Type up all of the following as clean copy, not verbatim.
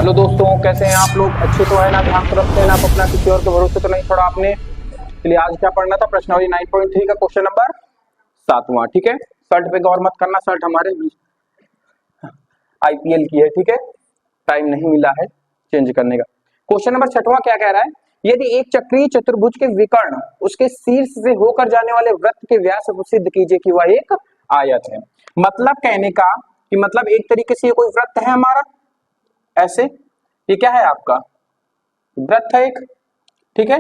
Hello दोस्तों, कैसे हैं आप लोग? अच्छे तो है ना? ध्यान तो रखते हैं ना आप अपना? किसी और के भरोसे तो नहीं छोड़ा आपने? चलिए, आज क्या पढ़ना था? प्रश्नावली 9.3 का क्वेश्चन नंबर 7वां। ठीक है, शर्ट पे गौर मत करना, शर्ट हमारे आईपीएल की है। ठीक है, टाइम नहीं मिला है चेंज करने का। क्वेश्चन नंबर 6वां क्या कह रहा है? यदि एक चक्रीय चतुर्भुज के विकर्ण उसके शीर्ष से होकर जाने वाले वृत्त के व्यास को सिद्ध कीजिए कि वह एक आयत है। मतलब कहने का कि मतलब एक तरीके से ये कोई वृत्त है हमारा, ऐसे ये क्या है आपका? वृत्त है एक। ठीक है,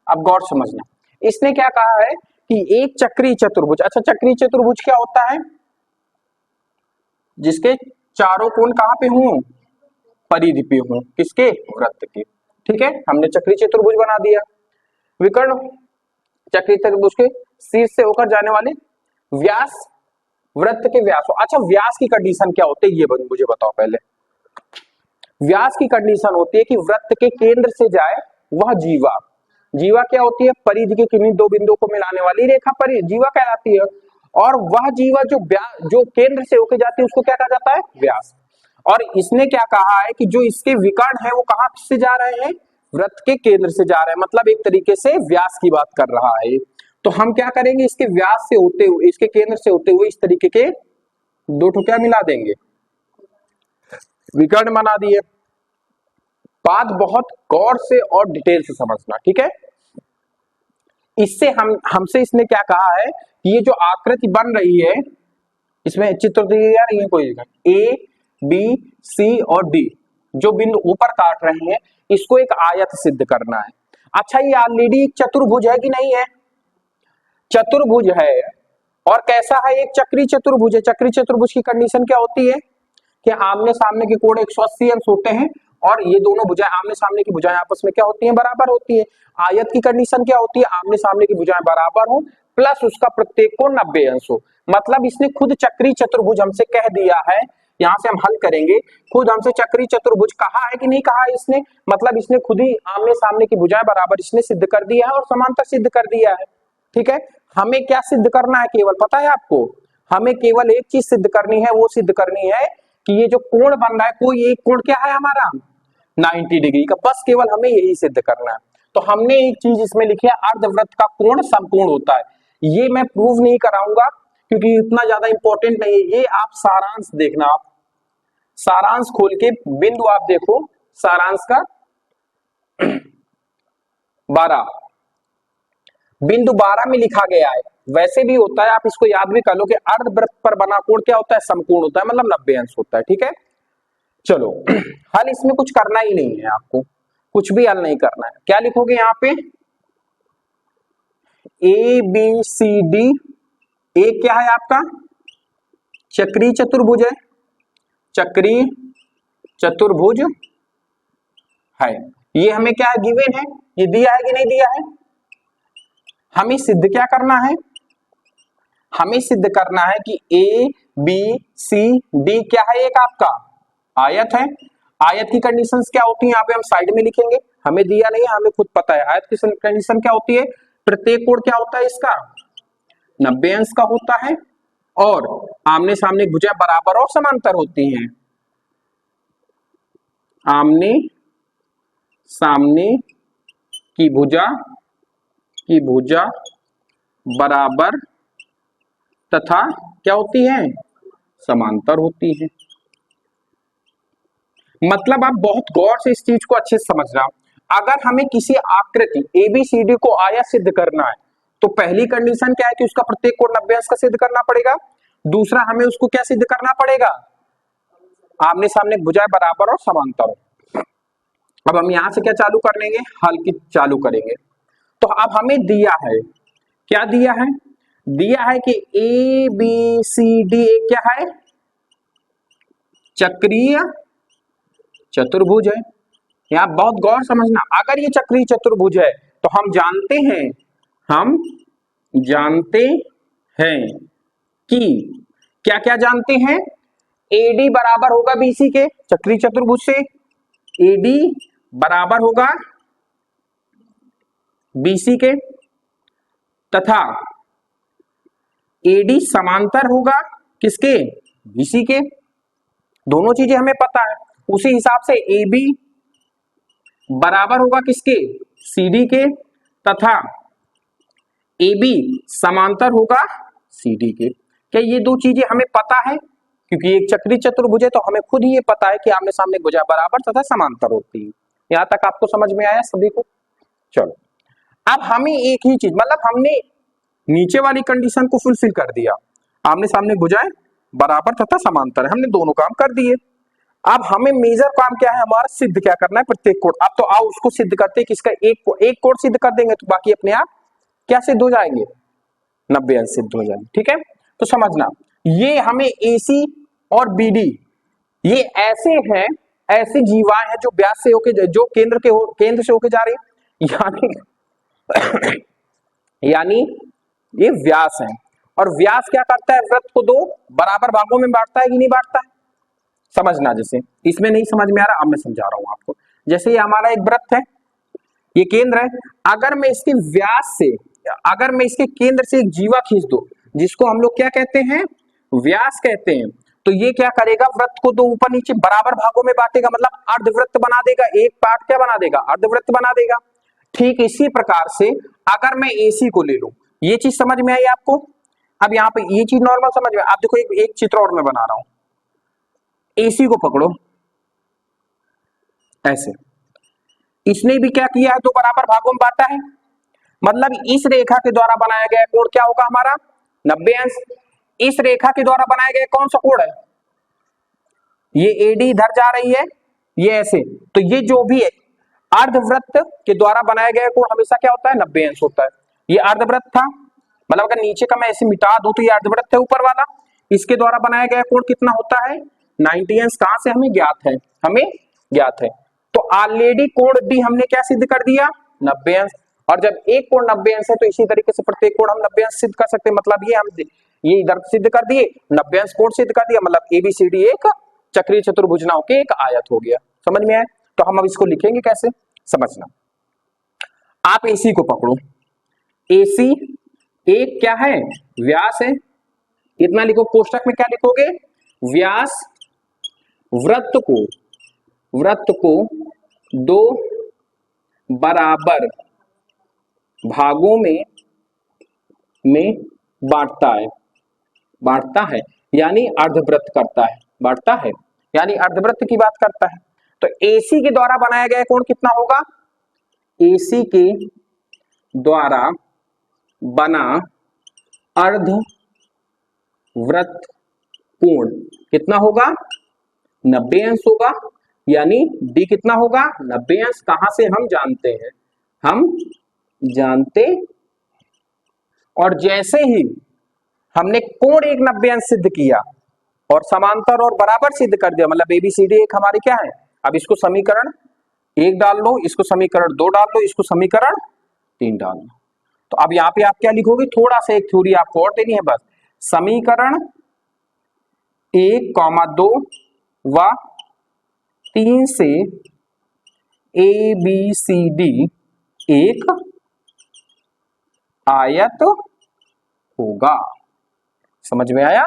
अब गौर समझना। इसने क्या कहा है कि एक चक्रीय चतुर्भुज। अच्छा, चक्रीय चतुर्भुज क्या होता है? जिसके चारों कोण कहां पे हों? परिधि पे हों। किसके? वृत्त के। ठीक है, हमने चक्रीय चतुर्भुज बना दिया। विकर्ण चक्रीय चतुर्भुज के शीर्ष से होकर जाने वाले व्यास, वृत्त के व्यास। अच्छा, व्यास की कंडीशन क्या होती है ये मुझे बताओ पहले। व्यास की कंडीशन होती है कि वृत्त के केंद्र से जाए वह जीवा। जीवा क्या होती है? परिधि के किन्हीं दो बिंदुओं को मिलाने वाली रेखा परिधि जीवा कहलाती है। और वह जीवा जो केंद्र से होकर जाती है उसको क्या कहा जाता है? व्यास। और इसने क्या कहा है कि जो इसके विकर्ण है वो कहां से जा रहे हैं? वृत्त के केंद्र से जा रहे हैं। मतलब एक तरीके से व्यास की बात कर रहा है। तो हम क्या करेंगे? इसके व्यास से होते हुए, इसके केंद्र से होते हुए इस तरीके के दो ठो क्या मिला देंगे? विकर्ण बना दिए। बात बहुत गौर से और डिटेल से समझना, ठीक है। इससे हमसे इसने क्या कहा है कि ये जो आकृति बन रही है, इसमें चित्र दिया रही है कोई ए बी सी और डी, जो बिंदु ऊपर काट रहे हैं, इसको एक आयत सिद्ध करना है। अच्छा, ये ऑलरेडी एक चतुर्भुज है कि नहीं है? चतुर्भुज है। और कैसा है? एक चक्रीय चतुर्भुज है। चक्रीय चतुर्भुज की कंडीशन क्या होती है कि आमने सामने के कोण 180 अंश होते हैं और ये दोनों भुजाएं, आमने सामने की भुजाएं आपस में क्या होती हैं? बराबर होती है। आयत की कंडीशन क्या होती है? आमने सामने की भुजाएं बराबर हो प्लस उसका प्रत्येक कोण 90 अंश हो। मतलब इसने खुद चक्रीय चतुर्भुज हमसे कह दिया है। यहां से हम हल करेंगे। खुद हमसे चक्रीय चतुर्भुज कहा है कि नहीं कहा है इसने? मतलब इसने खुद ही आमने सामने की भुजाएं बराबर इसने सिद्ध कर दिया है और समांतर सिद्ध कर दिया है। ठीक है, हमें क्या सिद्ध करना है? केवल पता है आपको, हमें केवल एक चीज सिद्ध करनी है। वो सिद्ध करनी है कि ये जो कोण बन रहा है, कोई एक कोण क्या है हमारा? 90 डिग्री का। बस केवल हमें यही सिद्ध करना है। तो हमने एक चीज इसमें लिखी है, अर्धवृत्त का कोण संपूर्ण होता है। ये मैं प्रूव नहीं कराऊंगा क्योंकि इतना ज्यादा इंपॉर्टेंट नहीं है। ये आप सारांश देखना, आप सारांश खोल के बिंदु आप देखो, सारांश का 12 बिंदु 12 में लिखा गया है। वैसे भी होता है, आप इसको याद भी कर लो कि अर्धवृत्त पर बना कोण क्या होता है? समकोण होता है, मतलब 90 अंश होता है। ठीक है, चलो हल इसमें कुछ करना ही नहीं है, आपको कुछ भी हल नहीं करना है। क्या लिखोगे यहां पे? A B C D. ए क्या है आपका? चक्रीय चतुर्भुज है। चक्रीय चतुर्भुज है। ये हमें क्या है? गिवन है। ये दिया है कि नहीं दिया है? हमें सिद्ध क्या करना है? हमें सिद्ध करना है कि ए बी सी डी क्या है? एक आपका आयत है। आयत की कंडीशंस क्या होती है? यहाँ पे हम साइड में लिखेंगे, हमें दिया नहीं है, हमें खुद पता है। आयत की कंडीशन क्या होती है? प्रत्येक कोण क्या होता है इसका? 90 अंश का होता है और आमने सामने भुजाएं बराबर और समांतर होती हैं। आमने सामने की भुजा बराबर तथा क्या होती है? समांतर होती है। मतलब आप बहुत गौर से इस चीज को अच्छे से समझना। अगर हमें किसी आकृति एबीसीडी को आयत सिद्ध करना है तो पहली कंडीशन क्या है कि उसका प्रत्येक कोण 90 अंश का सिद्ध करना पड़ेगा। दूसरा, हमें उसको क्या सिद्ध करना पड़ेगा? आमने सामने भुजाएं बराबर और समांतर हो। अब हम यहां से क्या चालू कर लेंगे? हल की चालू करेंगे। तो अब हमें दिया है, क्या दिया है? दिया है कि ए बी सी डी क्या है? चक्रीय चतुर्भुज है। यहां बहुत गौर समझना। अगर ये चक्रीय चतुर्भुज है तो हम जानते हैं कि क्या क्या जानते हैं? एडी बराबर होगा बीसी के, चक्रीय चतुर्भुज से एडी बराबर होगा बीसी के, तथा एडी समांतर होगा किसके? बीसी के। दोनों चीजें हमें पता है। उसी हिसाब से ए बी बराबर होगा किसके, सी डी के, तथा ए बी समांतर होगा सी डी के। क्या ये दो चीजें हमें पता है, क्योंकि एक चक्री चतुर्भुज है तो हमें खुद ही ये पता है कि आमने सामने भुजा बराबर तथा समांतर होती है। यहां तक आपको समझ में आया सभी को? चलो अब हमें एक ही चीज, मतलब हमने नीचे वाली कंडीशन को फुलफिल कर दिया, आमने सामने भुजाएं बराबर तथा समांतर है, हमने दोनों काम कर दिए। अब हमें मेजर काम क्या है हमारा, सिद्ध क्या करना है प्रत्येक कोण। अब तो आओ उसको सिद्ध करते हैं, किसका, एक कोण सिद्ध कर देंगे तो बाकी अपने आप क्या सिद्ध हो जाएंगे, 90 अंश सिद्ध हो जाएंगे। ठीक है, तो समझना ये हमें AC और BD ये ऐसे हैं, ऐसी जीवाएं हैं जो व्यास से होके, जो केंद्र से होके जा रही है, यानी ये व्यास है। और व्यास क्या करता है, वृत्त को दो बराबर भागों में बांटता है कि नहीं बांटता है, समझना। जैसे इसमें नहीं समझ में आ रहा, अब मैं समझा रहा हूं आपको। जैसे ये हमारा एक वृत्त है, ये केंद्र है, अगर मैं इसके व्यास से, अगर मैं इसके केंद्र से एक जीवा खींच दूं, जिसको हम लोग क्या कहते हैं, व्यास कहते हैं, तो ये क्या करेगा, वृत्त को दो ऊपर नीचे बराबर भागों में बांटेगा, मतलब अर्धवृत्त बना देगा, एक पार्ट क्या बना देगा, अर्धवृत्त बना देगा। ठीक इसी प्रकार से अगर मैं AC को ले लूं, ये चीज समझ में आई आपको? अब यहाँ पे ये चीज नॉर्मल समझ में, आप देखो एक चित्र और मैं बना रहा हूं, AC को पकड़ो ऐसे, इसने भी क्या किया है, दो बराबर भागों में बांटा है, मतलब इस रेखा के द्वारा बनाया गया कोण क्या होगा हमारा, 90 अंश। इस रेखा के द्वारा बनाया गया कौन सा कोण है, ये AD इधर जा रही है, ये ऐसे, तो ये जो भी है अर्धवृत्त के द्वारा बनाया गया कोण हमेशा क्या होता है, 90 अंश होता है। ये अर्धवृत्त था, मतलब अगर नीचे का मैं ऐसे मिटा दूं तो ये अर्धवृत्त है ऊपर वाला, इसके द्वारा बनाया गया कोण कितना होता है, 90 अंश। कहां से हमें ज्ञात है, हमें ज्ञात है। तो ऑलरेडी कोण D हमने क्या सिद्ध कर दिया, 90 अंश। और जब एक कोण 90 अंश है तो इसी तरीके से प्रत्येक कोण हम 90 अंश सिद्ध कर सकते हैं, मतलब ये हम ये इधर सिद्ध कर दिए, 90 अंश कोण सिद्ध कर दिया, मतलब ABCD एक चक्रीय चतुर्भुज ना होके एक आयत हो गया। समझ में आया? तो हम अब इसको लिखेंगे कैसे, समझना। आप AC को पकड़ो, AC एक क्या है, व्यास है, इतना लिखो, कोष्टक में क्या लिखोगे, व्यास वृत्त को दो बराबर भागों में बांटता है यानी अर्धवृत्त करता है, बांटता है यानी अर्धवृत्त की बात करता है। तो AC के द्वारा बनाया गया कोण कितना होगा, AC के द्वारा बना अर्धवृत्त कोण कितना होगा, 90 अंश होगा, यानी D कितना होगा, 90 अंश। कहां से हम जानते हैं, हम जानते, और जैसे ही हमने कोण एक 90 अंश सिद्ध किया और समांतर और बराबर सिद्ध कर दिया, मतलब ABCD एक हमारी क्या है। अब इसको समीकरण 1 डाल लो, इसको समीकरण 2 डाल लो, इसको समीकरण 3 डाल लो। तो अब यहाँ पे आप क्या लिखोगे, थोड़ा सा एक थ्योरी आपको और देनी है बस, समीकरण 1, 2 व 3 से ABCD एक आयत होगा। समझ में आया?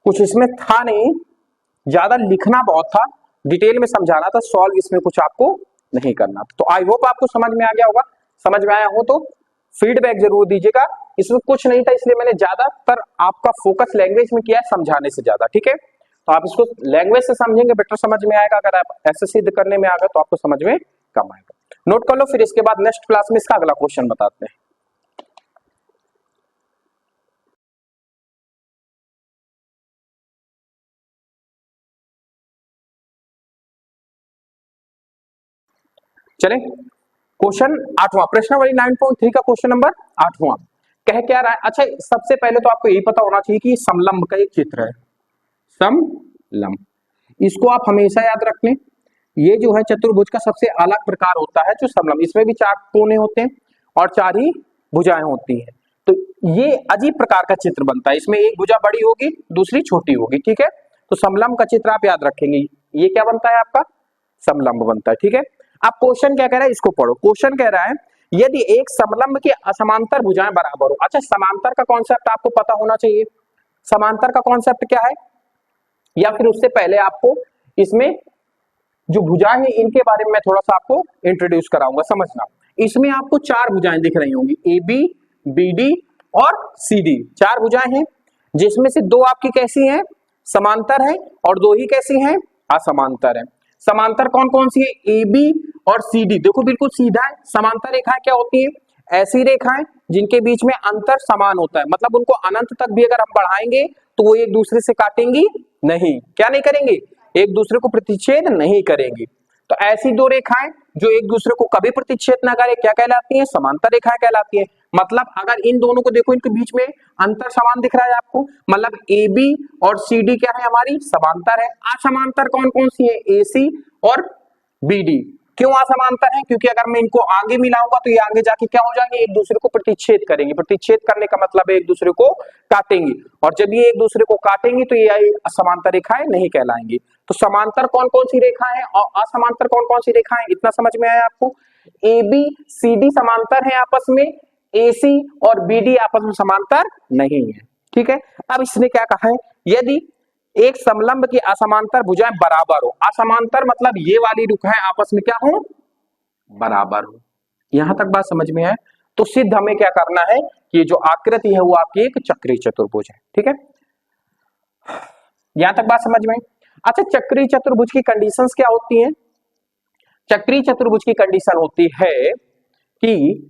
कुछ इसमें था नहीं, ज्यादा लिखना बहुत था, डिटेल में समझाना था, सॉल्व इसमें कुछ आपको नहीं करना। तो आई होप आपको समझ में आ गया होगा। समझ में आया हो तो फीडबैक जरूर दीजिएगा। इसमें कुछ नहीं था, इसलिए मैंने ज्यादातर आपका फोकस लैंग्वेज में किया है, समझाने से ज्यादा। ठीक है, तो आप इसको लैंग्वेज से समझेंगे, बेटर समझ में आएगा। अगर आप ऐसे सिद्ध करने में आ गए तो आपको समझ में कम आएगा। नोट कर लो, फिर इसके बाद नेक्स्ट क्लास में इसका अगला क्वेश्चन बताते हैं। चले क्वेश्चन 8वां, प्रश्नावली 9.3 का क्वेश्चन नंबर 8वां कह क्या रहा है। अच्छा, सबसे पहले तो आपको यही पता होना चाहिए कि समलंब का एक चित्र है, समलंब, इसको आप हमेशा याद रख लें। ये जो है चतुर्भुज का सबसे अलग प्रकार होता है जो समलंब, इसमें भी 4 कोने होते हैं और 4 ही भुजाएं होती हैं। तो ये अजीब प्रकार का चित्र बनता है, इसमें एक भुजा बड़ी होगी दूसरी छोटी होगी। ठीक है, तो समलंब का चित्र आप याद रखेंगे, ये क्या बनता है आपका, समलंब बनता है। ठीक है, अब क्वेश्चन क्या कह रहा है, इसको पढ़ो। क्वेश्चन कह रहा है यदि एक समलंब की असमांतर भुजाएं बराबर हो। अच्छा, समांतर का कॉन्सेप्ट आपको पता होना चाहिए। समांतर का कॉन्सेप्ट क्या है, या फिर उससे पहले आपको इसमें जो भुजाएं हैं इनके बारे में मैं थोड़ा सा आपको इंट्रोड्यूस कराऊंगा, समझना। इसमें आपको चार भुजाएं दिख रही होंगी, ए बी, बी डी और सी डी। चार भुजाएं हैं जिसमें से दो आपकी कैसी हैं, समांतर है, और दो ही कैसी हैं, असमांतर है। समांतर कौन कौन सी है, ए बी और सी डी। देखो बिल्कुल सीधा है। समांतर रेखाएं क्या होती है, ऐसी रेखाएं जिनके बीच में अंतर समान होता है, मतलब उनको अनंत तक भी अगर हम बढ़ाएंगे तो वो एक दूसरे से काटेंगी नहीं, क्या नहीं करेंगे, एक दूसरे को प्रतिच्छेद नहीं करेंगी। तो ऐसी दो रेखाएं जो एक दूसरे को कभी प्रतिच्छेद ना करे क्या कहलाती हैं, समांतर रेखाएं कहलाती हैं। मतलब अगर इन दोनों को देखो, इनके बीच में अंतर समान दिख रहा है आपको, मतलब ए बी और सी डी क्या है, हमारी समांतर है। असमांतर कौन कौन सी है, ए सी और बी डी। क्यों असमांतर है, क्योंकि अगर मैं इनको आगे मिलाऊंगा तो ये आगे जाके क्या हो जाएंगे, एक दूसरे को प्रतिच्छेद करेंगे। प्रतिच्छेद करने का मतलब है एक दूसरे को काटेंगे, और जब ये एक दूसरे को काटेंगे तो ये असमांतर रेखाएं नहीं कहलाएंगी। तो समांतर कौन कौन सी रेखाएं हैं और असमांतर कौन कौन सी रेखाएं, इतना समझ में आया आपको। ए बी सी डी समांतर है आपस में, ए सी और बी डी आपस में समांतर नहीं है, ठीक है। अब इसने क्या कहा है, यदि एक समलंब की असमांतर भुजाएं बराबर हो, असमांतर मतलब ये वाली रेखाएं आपस में क्या हो, बराबर हो। यहां तक बात समझ में है। तो सिद्ध हमें क्या करना है कि ये जो आकृति है वो आपकी एक चक्रीय चतुर्भुज है, ठीक है। यहां तक बात समझ में। अच्छा, चक्रीय चतुर्भुज की कंडीशंस क्या होती हैं। चक्रीय चतुर्भुज की कंडीशन होती है कि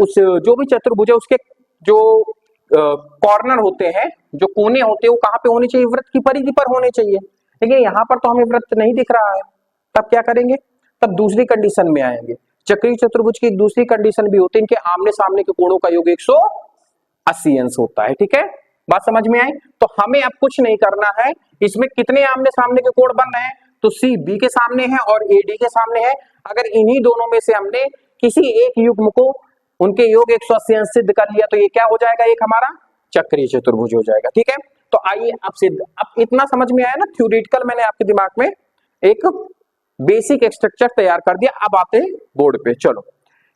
उस जो भी चतुर्भुज है उसके जो कॉर्नर होते हैं, जो कोने होते हैं, वो कहां पे होने चाहिए, वृत्त की परिधि पर होने चाहिए। लेकिन यहां पर तो हमें वृत्त नहीं दिख रहा है, तब क्या करेंगे, तब दूसरी कंडीशन में आएंगे। चक्रीय चतुर्भुज की एक दूसरी कंडीशन भी होती है, इनके आमने सामने के कोणों का योग 180 अंश होता है, ठीक है। बात समझ में आई। तो हमें अब कुछ नहीं करना है, इसमें कितने आमने सामने के कोण बन रहे हैं, तो सी बी के सामने है और ए डी के सामने है। अगर इन्हीं दोनों में से हमने किसी एक युग्म को उनके योग 180 अंश सिद्ध कर लिया तो ये क्या हो जाएगा, एक हमारा चक्रीय चतुर्भुज हो जाएगा, ठीक है। तो आइए अब सिद्ध, अब इतना समझ में आया ना, थ्योरेटिकल मैंने आपके दिमाग में एक बेसिक स्ट्रक्चर तैयार कर दिया। अब आते हैं बोर्ड पे। चलो,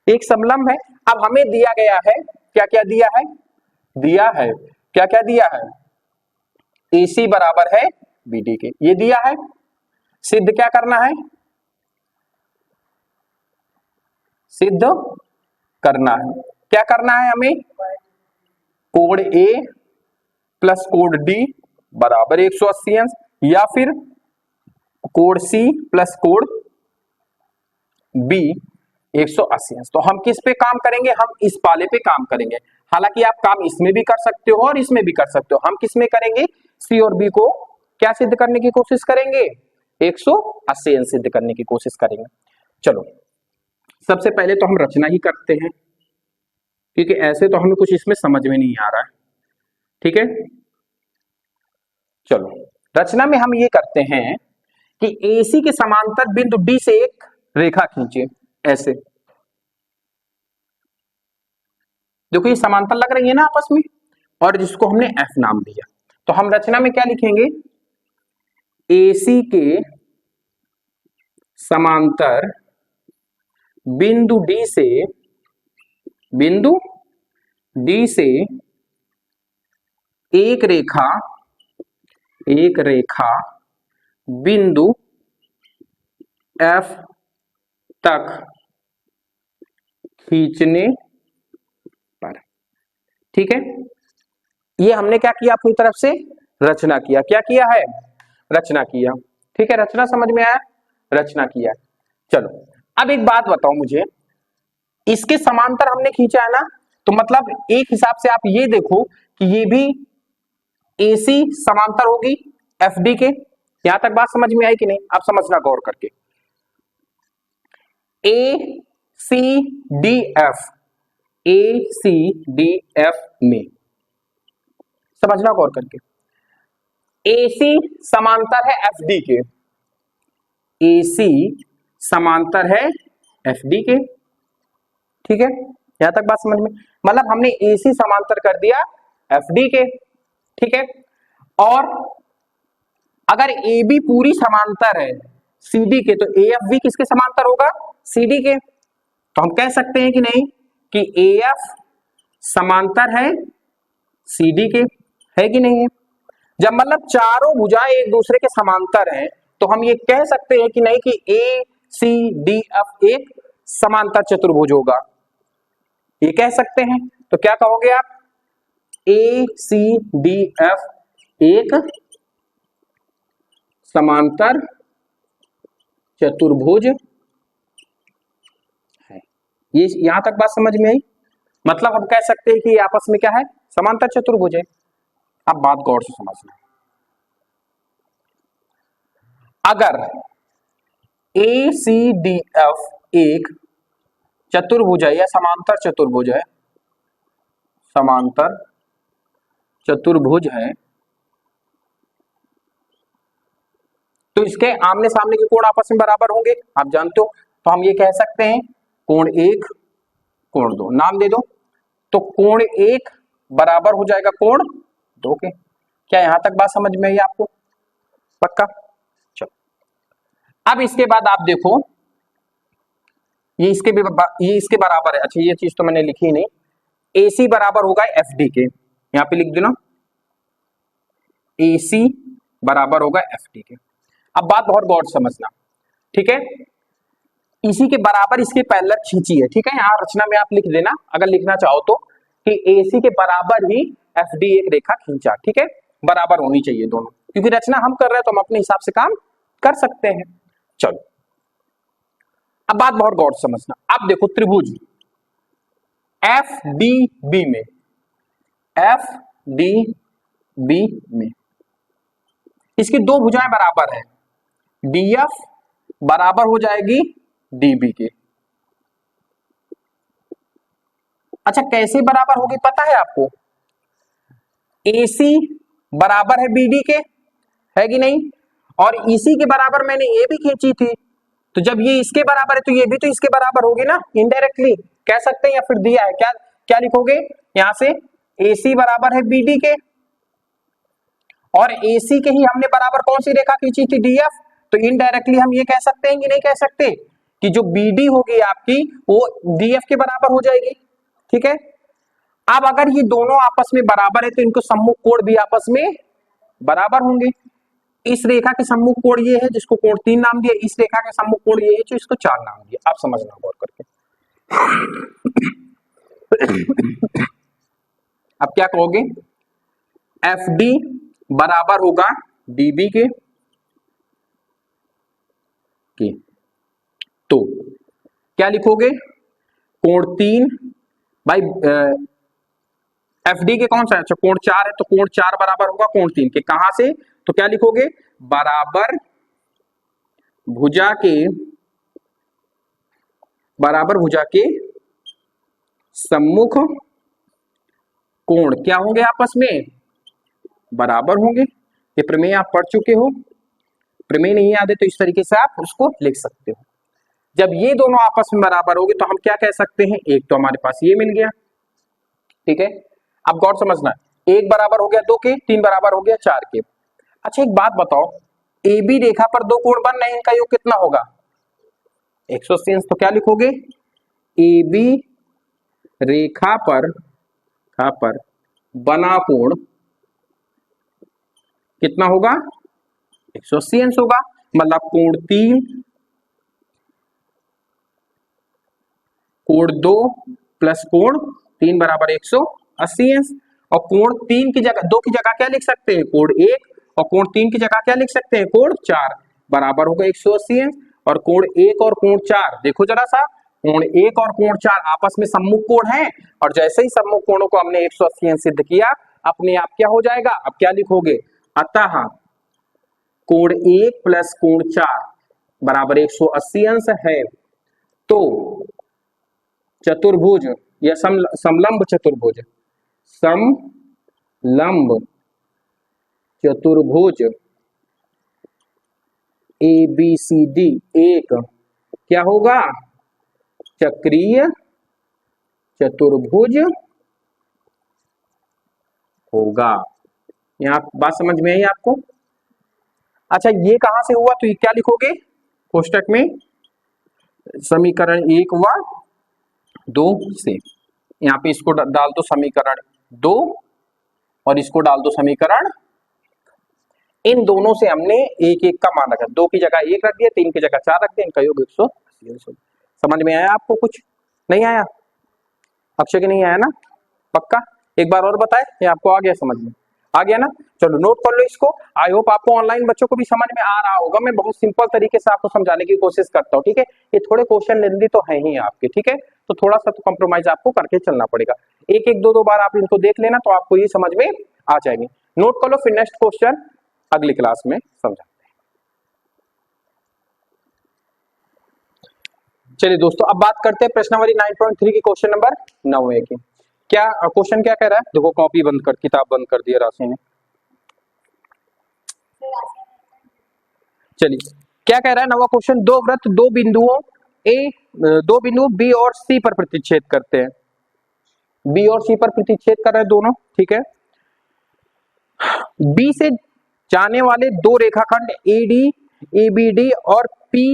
एक समलंब है, अब हमें दिया गया है, क्या क्या दिया है, दिया है क्या क्या दिया है, AC बराबर है BD के, ये दिया है। सिद्ध क्या करना है, सिद्ध करना है, क्या करना है हमें, कोण A प्लस कोण D बराबर 180 अंश, या फिर कोण C प्लस कोण B 180 अंश। तो हम किस पे काम करेंगे, हम इस पाले पे काम करेंगे। हालांकि आप काम इसमें भी कर सकते हो और इसमें भी कर सकते हो। हम किस में करेंगे, C और B को क्या सिद्ध करने की कोशिश करेंगे, 180 अंश सिद्ध करने की कोशिश करेंगे। चलो, सबसे पहले तो हम रचना ही करते हैं, क्योंकि ऐसे तो हमें कुछ इसमें समझ में नहीं आ रहा है, ठीक है। चलो, रचना में हम ये करते हैं कि AC के समांतर बिंदु D से एक रेखा खींचे, ऐसे। देखो ये समांतर लग रही है ना आपस में, और जिसको हमने F नाम दिया। तो हम रचना में क्या लिखेंगे, AC के समांतर बिंदु D से एक रेखा बिंदु F तक खींचने पर, ठीक है। ये हमने क्या किया, अपनी तरफ से रचना किया। क्या किया है, रचना किया, ठीक है। रचना समझ में आया, रचना किया। चलो, अब एक बात बताओ मुझे, इसके समांतर हमने खींचा है ना, तो मतलब एक हिसाब से आप ये देखो कि ये भी AC समांतर होगी FD के। यहां तक बात समझ में आई कि नहीं, आप समझना गौर करके। ACDF में समझना गौर करके, AC समांतर है FD के, AC समांतर है FD के, ठीक है। यहां तक बात समझ में, मतलब हमने AC समांतर कर दिया FD के, ठीक है। और अगर AB पूरी समांतर है CD के, तो AF भी किसके समांतर होगा, CD के। तो हम कह सकते हैं कि नहीं कि AF समांतर है CD के, है कि नहीं है। जब मतलब चारों भुजाएं एक दूसरे के समांतर हैं तो हम ये कह सकते हैं कि नहीं कि ए सी डी एफ एक समांतर चतुर्भुज होगा, ये कह सकते हैं। तो क्या कहोगे आप, ए सी डी एफ एक समांतर चतुर्भुज है। ये यहां तक बात समझ में आई? मतलब हम कह सकते हैं कि आपस में क्या है, समांतर चतुर्भुज है। अब बात गौर से समझना, अगर ए सी डी एफ एक चतुर्भुज है या समांतर चतुर्भुज है, समांतर चतुर्भुज है, तो इसके आमने सामने के कोण आपस में बराबर होंगे, आप जानते हो। तो हम ये कह सकते हैं कोण एक कोण दो, नाम दे दो। तो कोण एक बराबर हो जाएगा कोण दो के। क्या यहां तक बात समझ में आई आपको? पक्का? चलो, अब इसके बाद आप देखो, ये इसके बराबर है। अच्छा, ये चीज तो मैंने लिखी नहीं। AC बराबर होगा FD के, यहां पे लिख दो ना, AC बराबर होगा FD के। अब बात बहुत गौर से समझना, ठीक है। इसी के बराबर इसके पैरेलल खींची है, ठीक है। यहाँ रचना में आप लिख देना अगर लिखना चाहो तो, कि AC के बराबर ही FD एक रेखा खींचा, ठीक है। बराबर होनी चाहिए दोनों, क्योंकि रचना हम कर रहे हैं तो हम अपने हिसाब से काम कर सकते हैं। चलो, अब बात बहुत गौर से समझना। अब देखो त्रिभुज FDB में, FDB में इसकी दो भुजाएं बराबर है, DF बराबर हो जाएगी DB के। अच्छा, कैसे बराबर होगी पता है आपको? AC बराबर है BD के, है कि नहीं? और इसी के बराबर मैंने ये भी खींची थी, तो जब ये इसके बराबर है तो ये भी तो इसके बराबर होगी ना, इनडायरेक्टली कह सकते हैं। या फिर दिया है, क्या क्या लिखोगे यहां से, AC बराबर है BD के, और AC के ही हमने बराबर कौन सी रेखा खींची थी, DF। तो इनडायरेक्टली हम ये कह सकते हैं कि नहीं कह सकते, कि जो BD होगी आपकी वो DF के बराबर हो जाएगी, ठीक है। अब अगर ये दोनों आपस में बराबर है तो इनको सम्मुख कोण भी आपस में बराबर होंगे। इस रेखा के सम्मुख कोण ये है जिसको कोण 3 नाम दिया, इस रेखा के सम्मुख कोण ये है जो इसको 4 नाम दिया। आप समझना गौर करके। अब क्या कहोगे, FD बराबर होगा DB के, तो क्या लिखोगे, कोण 3 भाई FD के कौन सा है, अच्छा कोण 4 है, तो कोण 4 बराबर होगा कोण 3 के। कहां से, तो क्या लिखोगे, बराबर भुजा के सम्मुख कोण क्या होंगे, आपस में बराबर होंगे। ये प्रमेय आप पढ़ चुके हो, प्रमेय नहीं याद है तो इस तरीके से आप उसको लिख सकते हो। जब ये दोनों आपस में बराबर होंगे तो हम क्या कह सकते हैं, एक तो हमारे पास ये मिल गया, ठीक है। अब गौर समझना, एक बराबर हो गया 2 के, 3 बराबर हो गया 4 के। अच्छा, एक बात बताओ, AB रेखा पर दो कोण बन रहे हैं, इनका योग कितना होगा, 180 अंश। तो क्या लिखोगे, AB रेखा पर बना कोण कितना होगा, 180 अंश होगा। मतलब कोण 3 कोण 2 प्लस कोण 3 बराबर 180 अंश। और कोण 3 की जगह 2 की जगह क्या लिख सकते हैं, कोण 1, और कोण 3 की जगह क्या लिख सकते हैं, कोण 4 बराबर होगा 180 अंश। और कोण 1 और कोण 4 देखो जरा सा, कोण 1 और कोण 4 आपस में सम्मुख कोण है, और जैसे ही सम्मुख कोणों को हमने 180 अंश सिद्ध किया, अपने आप क्या हो जाएगा। अब क्या लिखोगे, अतः कोण 1 प्लस कोण 4 बराबर 180 अंश है। तो चतुर्भुज या समलंब चतुर्भुज, समलंब चतुर्भुज ABCD एक क्या होगा, चक्रीय चतुर्भुज होगा। यहां बात समझ में आई आपको? अच्छा, ये कहां से हुआ, तो ये क्या लिखोगे कोष्टक में, समीकरण 1 व 2 से। यहां पे इसको डाल दो समीकरण 2 और इसको डाल दो समीकरण। इन दोनों से हमने एक एक का मान रखा, 2 की जगह 1 रख दिया, 3 की जगह 4 रख दिया, इनका योग 180। समझ में आया आपको? कुछ नहीं आया? अक्षय के नहीं आया ना? पक्का? एक बार और बताए, ये आपको आ गया समझ में? आ गया ना? चलो नोट कर लो इसको। आई होप आपको ऑनलाइन बच्चों को भी समझ में आ रहा होगा। मैं बहुत सिंपल तरीके से आपको समझाने की कोशिश करता हूँ, ठीक है? ये थोड़े क्वेश्चन लेंदी तो है ही आपके, ठीक है? तो थोड़ा सा तो कॉम्प्रोमाइज आपको करके चलना पड़ेगा। एक एक दो दो बार आप इनको देख लेना तो आपको ये समझ में आ जाएंगे। नोट कर लो, फिर नेक्स्ट क्वेश्चन अगली क्लास में समझाते हैं। चलिए दोस्तों, अब बात करते हैं प्रश्नावली 9.3 की, क्वेश्चन नंबर 9 की। क्या क्वेश्चन क्या कह रहा है? देखो कॉपी बंद कर, किताब बंद कर दिया राशि ने। चलिए क्या कह रहा है? नवा क्वेश्चन, दो वृत्त दो बिंदुओं दो बिंदु बी और सी पर प्रतिच्छेद करते हैं। बी और सी पर प्रतिच्छेद कर रहे हैं दोनों, ठीक है? बी से जाने वाले दो रेखाखंड एडी एबीडी और पी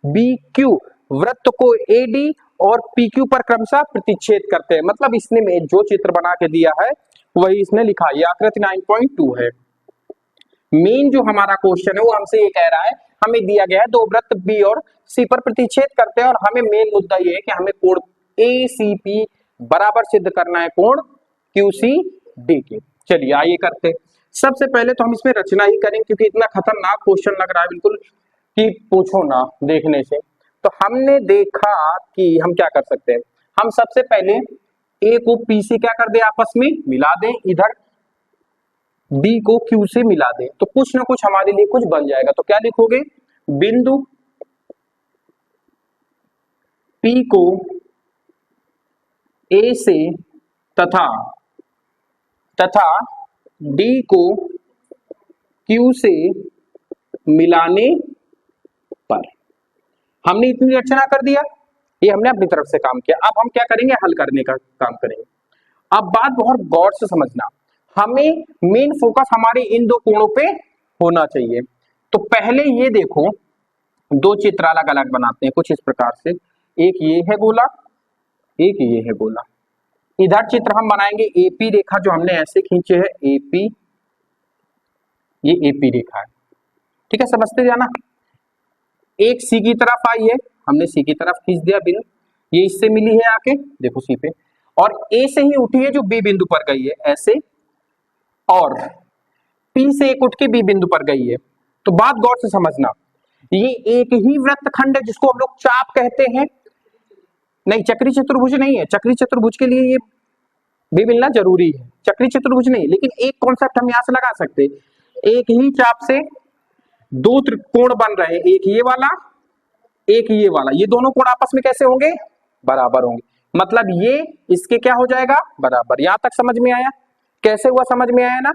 बी क्यू वृत्त को एडी और पी क्यू पर क्रमशः प्रतिच्छेद करते हैं। मतलब इसने में जो चित्र बना के दिया है वही इसने लिखा। ये आकृति 9.2 है। मेन जो हमारा क्वेश्चन है वो हमसे ये कह रहा है, हमें दिया गया है दो वृत्त बी और सी पर प्रतिच्छेद करते हैं और हमें मेन मुद्दा ये है कि हमें कोण एसीपी बराबर सिद्ध करना है कोण क्यूसीडी के। चलिए आइए करते हैं। सबसे पहले तो हम इसमें रचना ही करेंगे क्योंकि इतना खतरनाक क्वेश्चन लग रहा है बिल्कुल कि पूछो ना देखने से। तो हमने देखा कि हम क्या कर सकते हैं। हम सबसे पहले ए को पी से क्या कर दे, आपस में मिला दें, इधर डी को क्यू से मिला दें, तो कुछ ना कुछ हमारे लिए कुछ बन जाएगा। तो क्या लिखोगे? बिंदु पी को ए से तथा डी को क्यू से मिलाने पर। हमने इतनी रचना कर दिया, ये हमने अपनी तरफ से काम किया। अब हम क्या करेंगे? हल करने का काम करेंगे। अब बात बहुत गौर से समझना, हमें मेन फोकस हमारे इन दो कोणों पे होना चाहिए। तो पहले ये देखो, दो चित्र अलग अलग बनाते हैं कुछ इस प्रकार से। एक ये है गोला, एक ये है गोला। इधर चित्र हम बनाएंगे एपी रेखा, जो हमने ऐसे खींचे है एपी, ये एपी रेखा है, ठीक है? समझते जाना। एक सी की तरफ आई है, हमने सी की तरफ खींच दिया बिंदु, ये इससे मिली है आके, देखो सी पे, और ए से ही उठी है जो बी बिंदु पर गई है ऐसे, और पी से एक उठ के बी बिंदु पर गई है। तो बात गौर से समझना, ये एक ही वृत्तखंड है जिसको हम लोग चाप कहते हैं। नहीं, चक्री चतुर्भुज नहीं है। चक्री चतुर्भुज के लिए ये भी मिलना जरूरी है, चक्री चतुर्भुज नहीं। लेकिन एक कॉन्सेप्ट हम यहां से लगा सकते, एक ही चाप से दो त्रिकोण बन रहे, एक ये वाला एक ये वाला, ये दोनों कोण आपस में कैसे होंगे? बराबर होंगे। मतलब ये इसके क्या हो जाएगा? बराबर। यहां तक समझ में आया? कैसे हुआ? समझ में आया ना?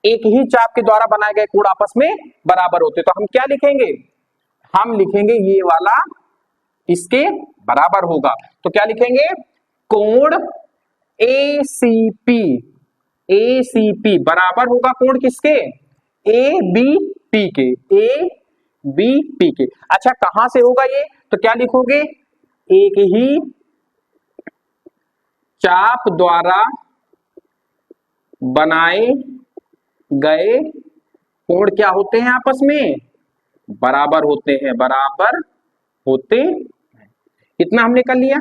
एक ही चाप के द्वारा बनाए गए कोण आपस में बराबर होते। तो हम क्या लिखेंगे? हम लिखेंगे ये वाला इसके बराबर होगा। तो क्या लिखेंगे? कोण एसीपी, एसीपी बराबर होगा कोण किसके? ए बी पी के, ए बी पी के। अच्छा कहां से होगा ये? तो क्या लिखोगे? एक ही चाप द्वारा बनाए गए कोण क्या होते हैं? आपस में बराबर होते हैं, बराबर होते हैं। इतना हमने कर लिया।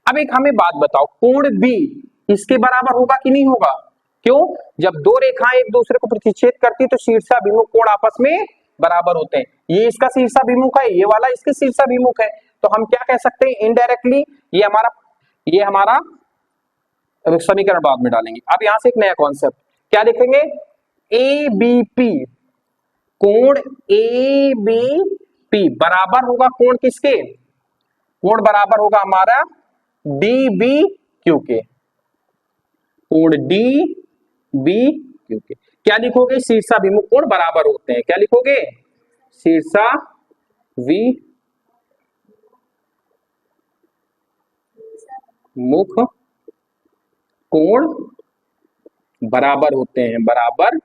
अब एक हमें बात बताओ, कोण बी इसके बराबर होगा कि नहीं होगा? क्यों? जब दो रेखाएं एक दूसरे को प्रतिच्छेद करती है तो शीर्षाभिमुख कोण आपस में बराबर होते हैं। ये इसका शीर्षाभिमुख है, ये वाला इसके शीर्षाभिमुख है। तो हम क्या कह सकते हैं इनडायरेक्टली? ये हमारा समीकरण बाद में डालेंगे। अब यहां से एक नया कॉन्सेप्ट क्या लिखेंगे? ए बी पी, कोण ए बी पी बराबर होगा कोण किसके? कोण बराबर होगा हमारा डी बी क्यू के, कोण डी बी क्यू के। क्या लिखोगे? शीर्षाभिमुख कोण बराबर होते हैं। क्या लिखोगे? शीर्षा वी मुख कोण बराबर होते हैं, बराबर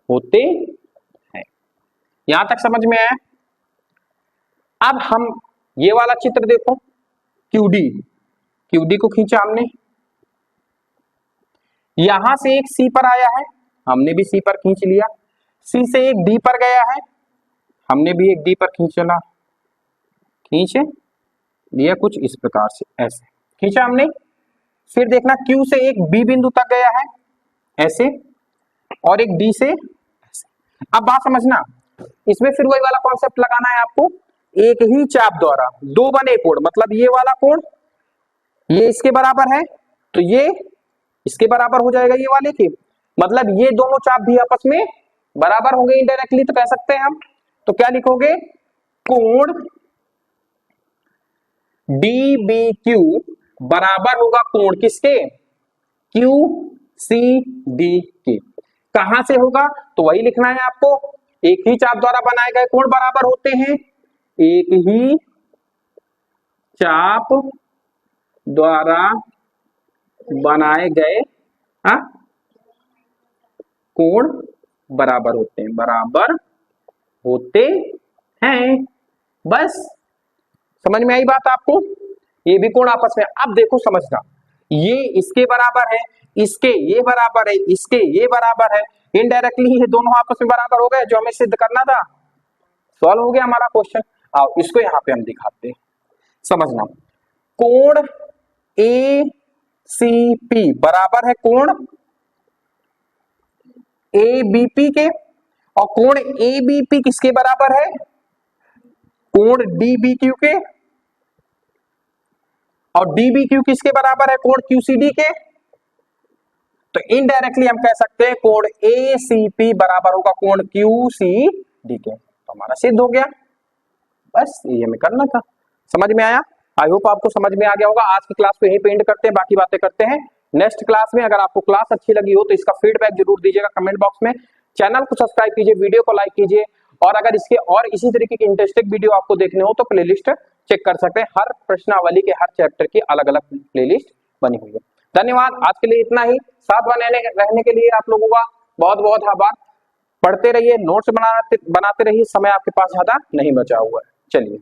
होते हैं। यहां तक समझ में आया? अब हम ये वाला चित्र देखो, क्यूडी, क्यूडी को खींचा हमने, यहां से एक सी पर आया है, हमने भी सी पर खींच लिया। सी से एक डी पर गया है, हमने भी एक डी पर खींचना, खींचे दिया कुछ इस प्रकार से, ऐसे खींचा हमने। फिर देखना क्यू से एक बी बिंदु तक गया है ऐसे, और एक डी से ऐसे। अब बात समझना, इसमें फिर वही वाला कॉन्सेप्ट लगाना है आपको, एक ही चाप द्वारा दो बने कोण, मतलब ये वाला कोण ये इसके बराबर है तो ये इसके बराबर हो जाएगा ये वाले के, मतलब ये दोनों चाप भी आपस में बराबर होंगे इनडायरेक्टली, तो कह सकते हैं हम। तो क्या लिखोगे, कोण DBQ बराबर होगा कोण किसके, QCD के। कहां से होगा, तो वही लिखना है आपको, एक ही चाप द्वारा बनाए गए कोण बराबर होते हैं, एक ही चाप द्वारा बनाए गए कोण बराबर होते हैं, बराबर होते हैं। बस समझ में आई बात आपको, ये भी कोण आपस में। अब देखो समझना, ये इसके बराबर है, इसके ये बराबर है, इसके ये बराबर है, इनडायरेक्टली ये दोनों आपस में बराबर हो गए, जो हमें सिद्ध करना था सॉल्व हो गया हमारा क्वेश्चन। आओ इसको यहां पे हम दिखाते हैं, समझना। कोण ACP बराबर है कोण ABP के, और कोण ABP किसके बराबर है, कोण DBQ के, और DBQ किसके बराबर है, कोण QCD के। तो इनडायरेक्टली हम कह सकते हैं कोण ACP बराबर होगा कोण QCD के, तो हमारा सिद्ध हो गया। बस ये हमें करना था, समझ में आया। आई होप आपको समझ में आ गया होगा। आज की क्लास को यहीं पे एंड करते हैं, बाकी बातें करते हैं नेक्स्ट क्लास में। अगर आपको क्लास अच्छी लगी हो तो इसका फीडबैक जरूर दीजिएगा कमेंट बॉक्स में। चैनल को सब्सक्राइब कीजिए, वीडियो को लाइक कीजिए, और अगर इसके और इसी तरीके की इंटरेस्टिंग वीडियो आपको देखने हो तो प्लेलिस्ट चेक कर सकते हैं। हर प्रश्नावली के हर चैप्टर की अलग अलग प्लेलिस्ट बनी हुई है। धन्यवाद, आज के लिए इतना ही। साथ रहने के लिए आप लोगों का बहुत बहुत आभार। पढ़ते रहिए, नोट्स बनाते रहिए, समय आपके पास ज्यादा नहीं बचा हुआ है। चलिए।